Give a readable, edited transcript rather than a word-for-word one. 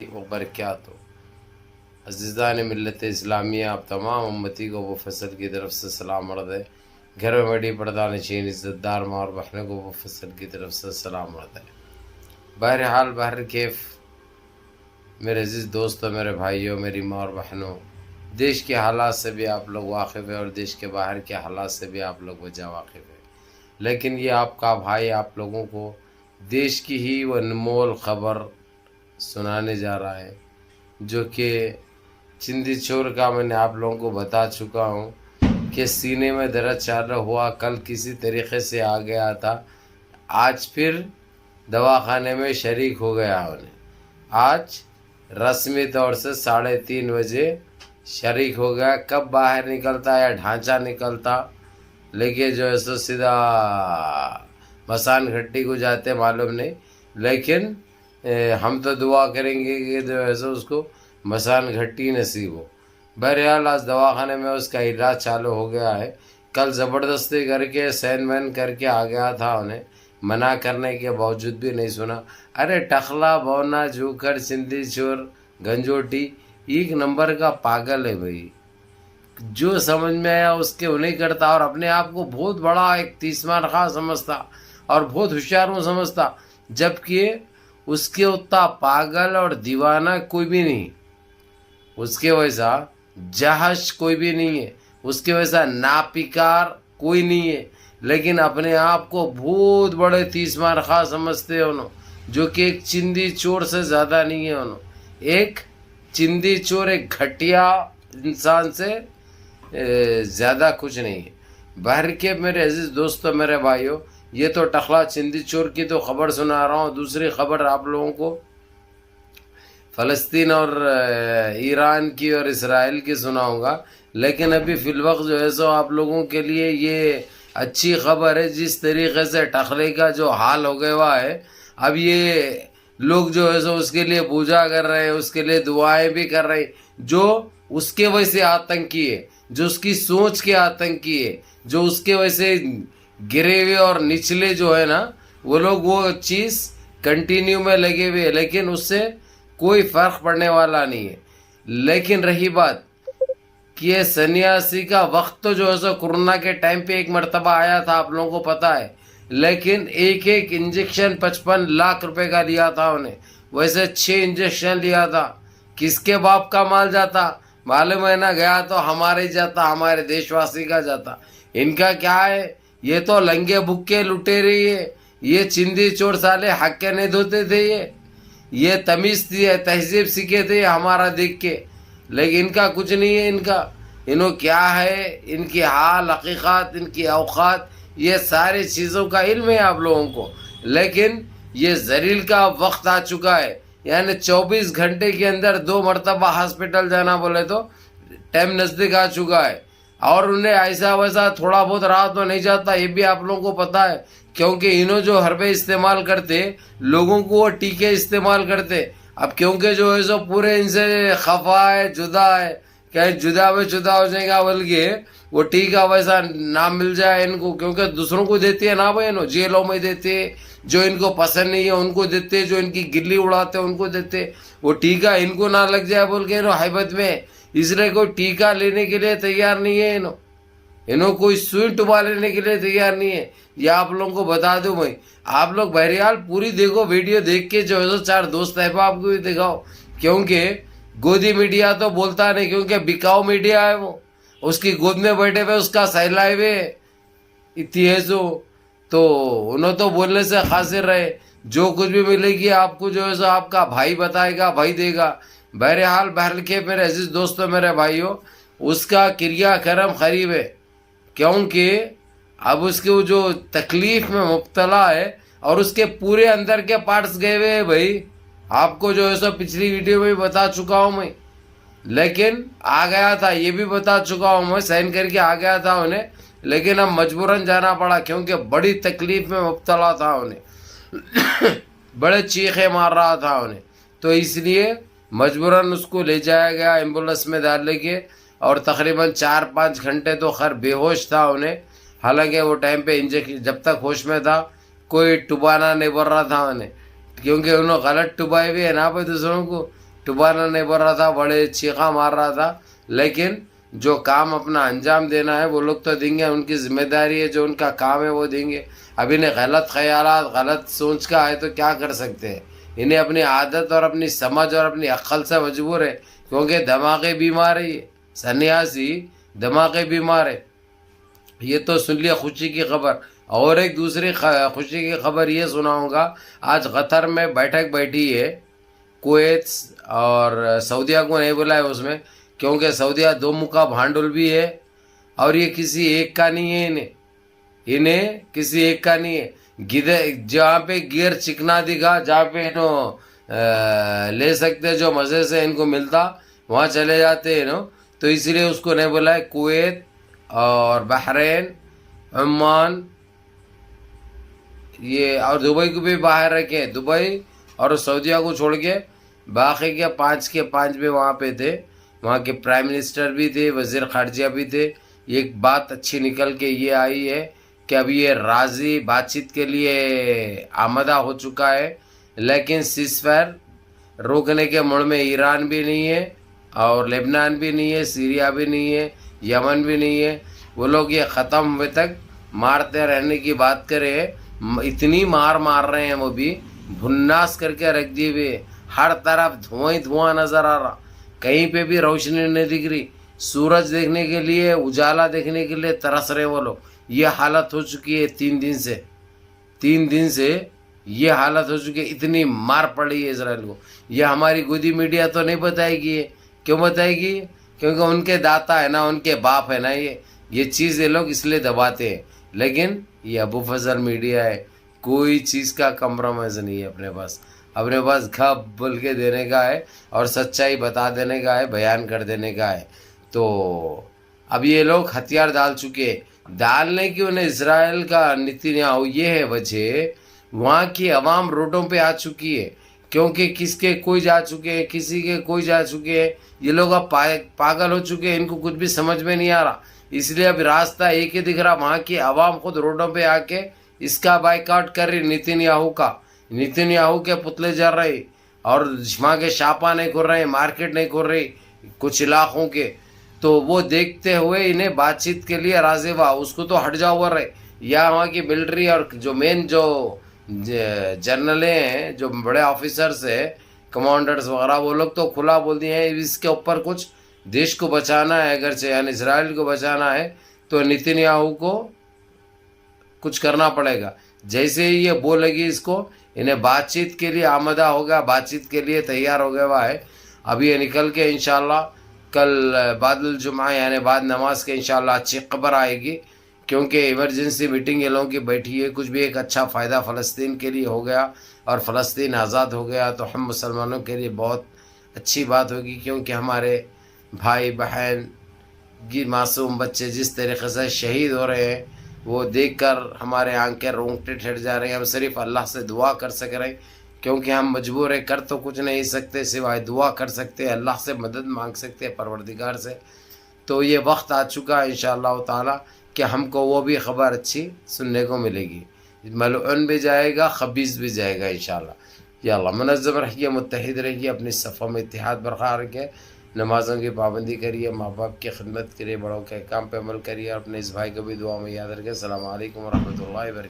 वबरकात अज़ीज़ान मिल्लत इस्लामिया आप तमाम उम्मती को वो फसल की तरफ से सलाम अर्ज़ है। घर में बड़ी पर्दा नशीन इज़्ज़तदार माँ और बहनों को वो फसल की तरफ से सलाम अर्ज़ है। बहरहाल बहर कैफ मेरे अज़ीज़ दोस्तों, मेरे भाइयों, मेरी माँ और बहनों, देश के हालात से भी आप लोग वाकिफ़ है और देश के बाहर के हालात से भी आप लोग वजह वाकिफ़ है। लेकिन ये आपका भाई आप लोगों को देश की ही वो अनमोल ख़बर सुनाने जा रहा है, जो कि चिंदी चोर का मैंने आप लोगों को बता चुका हूँ कि सीने में दर्द चालू हुआ, कल किसी तरीक़े से आ गया था, आज फिर दवाखाने में शरीक हो गया उन्हें। आज रस्मी तौर से 3:30 बजे शरीक हो गया। कब बाहर निकलता या ढांचा निकलता लेके जो है सो सीधा मसान घट्टी को जाते मालूम नहीं, लेकिन हम तो दुआ करेंगे कि जो है सो उसको मसान घट्टी नसीब हो। बहरहाल आज दवाखाने में उसका इलाज चालू हो गया है। कल ज़बरदस्ती करके सैन वैन करके आ गया था, उन्हें मना करने के बावजूद भी नहीं सुना। अरे टखला बौना जूकर सिंधी चोर गंजोटी एक नंबर का पागल है भाई। जो समझ में आया उसके उन्हें करता और अपने आप को बहुत बड़ा एक तीसमान खां समझता और बहुत होशियार हूँ समझता, जबकि उसके उतना पागल और दीवाना कोई भी नहीं, उसके वैसा जहश कोई भी नहीं है, उसके वैसा नापिकार कोई नहीं है, लेकिन अपने आप को बहुत बड़े तीसमान खां समझते हैं उन्होंने, जो कि एक चिंदी चोर से ज़्यादा नहीं है उन्होंने। एक चिंदी चोर एक घटिया इंसान से ज़्यादा कुछ नहीं है। बाहर के मेरे अजीज़ दोस्तों, मेरे भाइयों, ये तो टखला चिंदी चोर की तो खबर सुना रहा हूँ। दूसरी खबर आप लोगों को फ़लस्तीन और ईरान की और इसराइल की सुनाऊंगा, लेकिन अभी फ़िलवक्त जो है सो आप लोगों के लिए ये अच्छी खबर है। जिस तरीक़े से टखले का जो हाल हो गया हुआ है, अब ये लोग जो है सो उसके लिए पूजा कर रहे हैं, उसके लिए दुआएं भी कर रहे हैं, जो उसके वजह से आतंकी है, जो उसकी सोच के आतंकी है, जो उसके वजह से गिरे हुए और निचले जो है ना, वो लोग वो चीज़ कंटिन्यू में लगे हुए हैं, लेकिन उससे कोई फ़र्क पड़ने वाला नहीं है। लेकिन रही बात कि ये सन्यासी का वक्त तो जो है सो कोरोना के टाइम पे एक मर्तबा आया था, आप लोगों को पता है, लेकिन एक एक इंजेक्शन 55 लाख रुपए का लिया था उन्हें। वैसे 6 इंजेक्शन लिया था। किसके बाप का माल जाता मालूम है ना, गया तो हमारे जाता, हमारे देशवासी का जाता। इनका क्या है, ये तो लंगे भुक्के लुटेरे है। ये चिंदी चोर साले हक के नहीं धोते थे, ये तमीज़ थी, तहजीब सीखे थे हमारा देख के, लेकिन इनका कुछ नहीं है। इन्हों क्या है, इनकी हाल हकीकत, इनकी औकात, ये सारी चीज़ों का इल्म है आप लोगों को, लेकिन ये जलील का वक्त आ चुका है। यानी 24 घंटे के अंदर 2 मरतबा हॉस्पिटल जाना बोले तो टाइम नज़दीक आ चुका है। और उन्हें ऐसा वैसा थोड़ा बहुत रहा तो नहीं जाता, ये भी आप लोगों को पता है, क्योंकि इन्हों जो हरबे इस्तेमाल करते लोगों को वो टीके इस्तेमाल करते। अब क्योंकि जो है सो पूरे इनसे खफा है, जुदा है, कहीं जुदा में जुदा हो जाएगा, बल्कि वो टीका वैसा ना मिल जाए इनको, क्योंकि दूसरों को देते हैं ना भाई, इन्हों जेलों में देते, जो इनको पसंद नहीं है उनको देते, जो इनकी गिल्ली उड़ाते उनको देते, वो टीका इनको ना लग जाए बोल के इन्हों हैबत में, इसलिए कोई टीका लेने के लिए तैयार नहीं है। इन्हों कोई सुई टुबा लेने के लिए तैयार नहीं है। ये आप लोगों को बता दूं भाई, आप लोग बहरहाल पूरी देखो, वीडियो देख के जो है सो 4 दोस्त है आपको भी दिखाओ, क्योंकि गोदी मीडिया तो बोलता नहीं, क्योंकि बिकाऊ मीडिया है वो, उसकी गोद में बैठे हुए उसका सहलाए हुए इतिहास तो उन्होंने तो बोलने से खासिर रहे। जो कुछ भी मिलेगी आपको जो है सो आपका भाई बताएगा, भाई देगा। बहरहाल बहर के मेरे अजीज दोस्तों, मेरे भाइयों, उसका क्रियाक्रम करीब है, क्योंकि अब उसके वो जो तकलीफ में मुब्तला है और उसके पूरे अंदर के पार्ट्स गए हुए हैं भाई। आपको जो है सो पिछली वीडियो में बता चुका हूँ मैं, लेकिन आ गया था, ये भी बता चुका हूँ मैं, साइन करके आ गया था उन्हें, लेकिन अब मजबूरन जाना पड़ा क्योंकि बड़ी तकलीफ में मुब्तला था उन्हें बड़े चीखे मार रहा था उन्हें, तो इसलिए मजबूरन उसको ले जाया गया एम्बुलेंस में डाल लेके, और तकरीबन 4-5 घंटे तो खैर बेहोश था उन्हें। हालांकि वो टाइम पे इंजेक्शन जब तक होश में था कोई टुबाना नहीं बढ़ रहा था उन्हें, क्योंकि उन्होंने गलत टुबाई भी है ना भाई दूसरों को, टुबाना नहीं बोल रहा था, बड़े चीखा मार रहा था, लेकिन जो काम अपना अंजाम देना है वो लोग तो देंगे, उनकी जिम्मेदारी है, जो उनका काम है वो देंगे। अब इन्हें गलत ख्यालात गलत सोच का है तो क्या कर सकते हैं। इन्हें अपनी आदत और अपनी समझ और अपनी अक्ल से मजबूर है, क्योंकि दिमागी बीमार है ये सन्यासी, दिमागी बीमार है। ये तो सुन लिया खुशी की खबर। और एक दूसरी खुशी की खबर ये सुनाऊंगा। आज कतर में बैठक बैठी है, कुवैत और सऊदीया को नहीं बुलाया उसमें, क्योंकि सऊदीया दो मुखा भांडुल भी है और ये किसी एक का नहीं है। इन्हें किसी एक का नहीं है। गिदे जहाँ पे गियर चिकना दिखा, जहाँ पे ले सकते जो मज़े से इनको मिलता, वहाँ चले जाते हैं तो इसलिए उसको नहीं बुलाए। कुवैत और बहरीन, ओमान, ये और दुबई को भी बाहर रखे। दुबई और सऊदीया को छोड़ के बाकी के 5 के 5 भी वहाँ पे थे। वहाँ के प्राइम मिनिस्टर भी थे, वज़ीर ख़ारजिया भी थे। एक बात अच्छी निकल के ये आई है कि अब ये राज़ी बातचीत के लिए आमदा हो चुका है, लेकिन सीज़फायर रोकने के मुड़ में ईरान भी नहीं है और लेबनान भी नहीं है, सीरिया भी नहीं है, यमन भी नहीं है। वो लोग ये ख़त्म हुए तक मारते रहने की बात करें। इतनी मार मार रहे हैं, वो भी भुन्नास करके रख दिए हुए। हर तरफ धुआं ही धुआं नज़र आ रहा, कहीं पे भी रोशनी नहीं दिख रही। सूरज देखने के लिए, उजाला देखने के लिए तरस रहे वो लोग। ये हालत हो चुकी है 3 दिन से। 3 दिन से ये हालत हो चुकी है। इतनी मार पड़ी है इसराइल को। ये हमारी गोदी मीडिया तो नहीं बताएगी। क्यों बताएगी? क्योंकि उनके दाता है ना, उनके बाप है ना। ये चीज़ ये लोग इसलिए दबाते हैं। लेकिन ये अबू फजल मीडिया है, कोई चीज़ का कम्प्रोमाइज़ नहीं है अपने पास। अपने पास घप बोल के देने का है और सच्चाई बता देने का है, बयान कर देने का है। तो अब ये लोग हथियार डाल चुके हैं। डालने की उन्हें इसराइल का नेतन्याहू ये है वजह, वहाँ की आवाम रोडों पे आ चुकी है। क्योंकि किसके कोई जा चुके हैं, किसी के कोई जा चुके हैं। ये लोग अब पागल हो चुके हैं, इनको कुछ भी समझ में नहीं आ रहा। इसलिए अब रास्ता एक ही दिख रहा, वहाँ की आवाम खुद रोडों पे आके इसका बाइकआउट कर रही। नेतन्याहू का, नेतन्याहू के पुतले जल रहे और वहाँ के शापा नहीं खुल रहे, मार्केट नहीं खुल रही कुछ इलाकों के। तो वो देखते हुए इन्हें बातचीत के लिए राजी हुआ। उसको तो हट जाओ रहे, या वहाँ की मिलिट्री और जो मेन जो जनरलें हैं, जो बड़े ऑफिसर्स है, कमांडर्स वगैरह, वो लोग तो खुला बोल दिए हैं इसके ऊपर कुछ देश को बचाना है, अगर से यानी इसराइल को बचाना है तो नेतन्याहू को कुछ करना पड़ेगा। जैसे ही ये बोलेगी इसको, इन्हें बातचीत के लिए आमदा हो गया, बातचीत के लिए तैयार हो गया हुआ है। अब ये निकल के इंशाल्लाह कल बादल जुमा यानी बाद नमाज के इंशाल्लाह अच्छी खबर आएगी। क्योंकि इमरजेंसी मीटिंग ये लोगों की बैठी है। कुछ भी एक अच्छा फ़ायदा फ़लस्तीन के लिए हो गया और फ़लस्तीन आज़ाद हो गया तो हम मुसलमानों के लिए बहुत अच्छी बात होगी। क्योंकि हमारे भाई बहन की मासूम बच्चे जिस तरीक़े से शहीद हो रहे हैं, वो देखकर हमारे आंखें रोंगटे ठहर जा रहे हैं। हम सिर्फ अल्लाह से दुआ कर सक रहे हैं, क्योंकि हम मजबूर है, कर तो कुछ नहीं सकते सिवाय दुआ कर सकते हैं, अल्लाह से मदद मांग सकते हैं, परवरदिगार से। तो ये वक्त आ चुका है इंशाअल्लाह ताला कि हमको वो भी ख़बर अच्छी सुनने को मिलेगी। मलऊन भी जाएगा, खबीस भी जाएगा इंशाअल्लाह। या अल्लाह मुनज़्ज़म रहिए, मुत्तहिद रहिए, अपनी सफ़ों में इत्तिहाद बरकरार रखिए, नमाज़ों की पाबंदी करिए, माँ बाप की खिदमत करिए, बड़ों के काम पे अमल करिए और अपने इस भाई को भी दुआ में याद रखिए। अस्सलामु अलैकुम व रहमतुल्लाहि व बरकातहू।